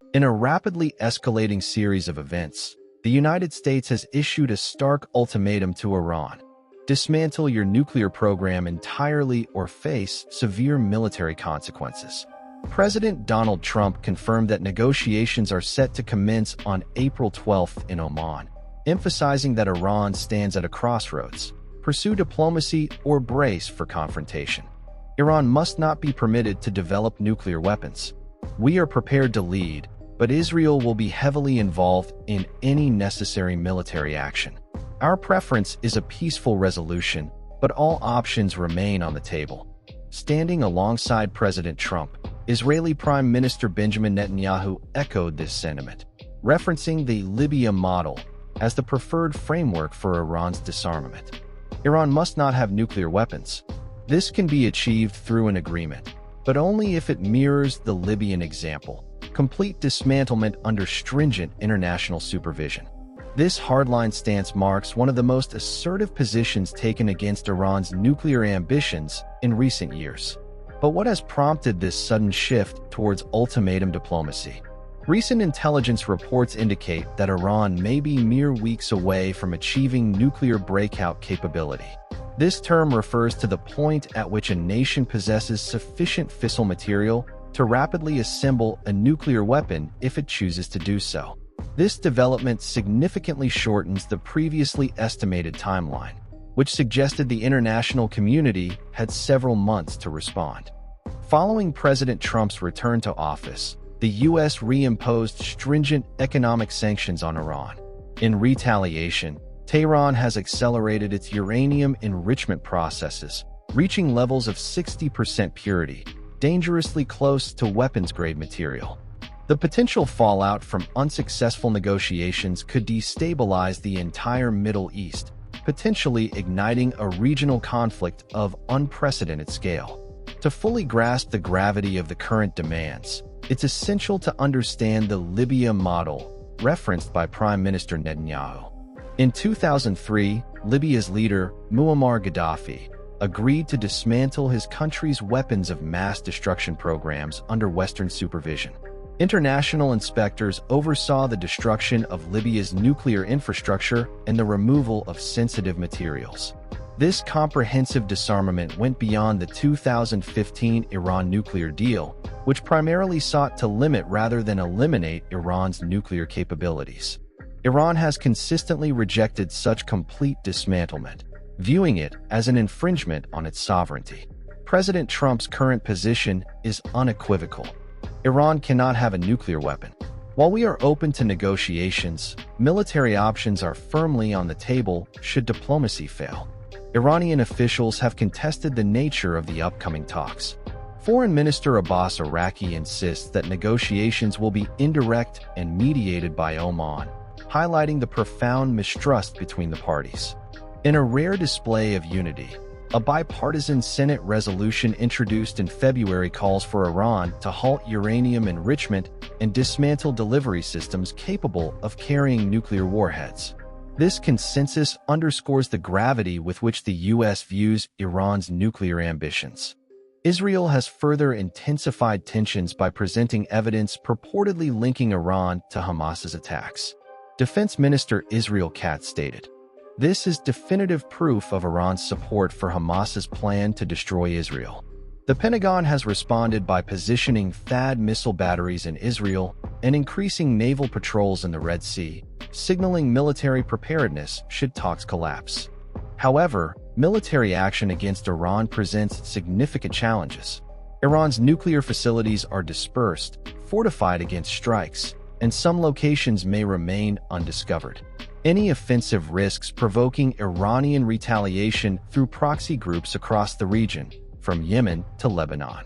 In a rapidly escalating series of events, the United States has issued a stark ultimatum to Iran: dismantle your nuclear program entirely or face severe military consequences. President Donald Trump confirmed that negotiations are set to commence on April 12th in Oman, emphasizing that Iran stands at a crossroads: pursue diplomacy or brace for confrontation. Iran must not be permitted to develop nuclear weapons. We are prepared to lead, but Israel will be heavily involved in any necessary military action. Our preference is a peaceful resolution, but all options remain on the table. Standing alongside President Trump, Israeli Prime Minister Benjamin Netanyahu echoed this sentiment, referencing the Libya model as the preferred framework for Iran's disarmament. Iran must not have nuclear weapons. This can be achieved through an agreement, but only if it mirrors the Libyan example: complete dismantlement under stringent international supervision. This hardline stance marks one of the most assertive positions taken against Iran's nuclear ambitions in recent years. But what has prompted this sudden shift towards ultimatum diplomacy? Recent intelligence reports indicate that Iran may be mere weeks away from achieving nuclear breakout capability. This term refers to the point at which a nation possesses sufficient fissile material to rapidly assemble a nuclear weapon if it chooses to do so. This development significantly shortens the previously estimated timeline, which suggested the international community had several months to respond. Following President Trump's return to office, the U.S. reimposed stringent economic sanctions on Iran. In retaliation, Tehran has accelerated its uranium enrichment processes, reaching levels of 60% purity, dangerously close to weapons-grade material. The potential fallout from unsuccessful negotiations could destabilize the entire Middle East, potentially igniting a regional conflict of unprecedented scale. To fully grasp the gravity of the current demands, it's essential to understand the Libya model, referenced by Prime Minister Netanyahu. In 2003, Libya's leader, Muammar Gaddafi, agreed to dismantle his country's weapons of mass destruction programs under Western supervision. International inspectors oversaw the destruction of Libya's nuclear infrastructure and the removal of sensitive materials. This comprehensive disarmament went beyond the 2015 Iran nuclear deal, which primarily sought to limit rather than eliminate Iran's nuclear capabilities. Iran has consistently rejected such complete dismantlement, viewing it as an infringement on its sovereignty. President Trump's current position is unequivocal: Iran cannot have a nuclear weapon. While we are open to negotiations, military options are firmly on the table should diplomacy fail. Iranian officials have contested the nature of the upcoming talks. Foreign Minister Abbas Araqi insists that negotiations will be indirect and mediated by Oman, highlighting the profound mistrust between the parties. In a rare display of unity, a bipartisan Senate resolution introduced in February calls for Iran to halt uranium enrichment and dismantle delivery systems capable of carrying nuclear warheads. This consensus underscores the gravity with which the U.S. views Iran's nuclear ambitions. Israel has further intensified tensions by presenting evidence purportedly linking Iran to Hamas's attacks. Defense Minister Israel Katz stated, "This is definitive proof of Iran's support for Hamas's plan to destroy Israel." The Pentagon has responded by positioning THAAD missile batteries in Israel and increasing naval patrols in the Red Sea, signaling military preparedness should talks collapse. However, military action against Iran presents significant challenges. Iran's nuclear facilities are dispersed, fortified against strikes, and some locations may remain undiscovered. Any offensive risks provoking Iranian retaliation through proxy groups across the region, from Yemen to Lebanon.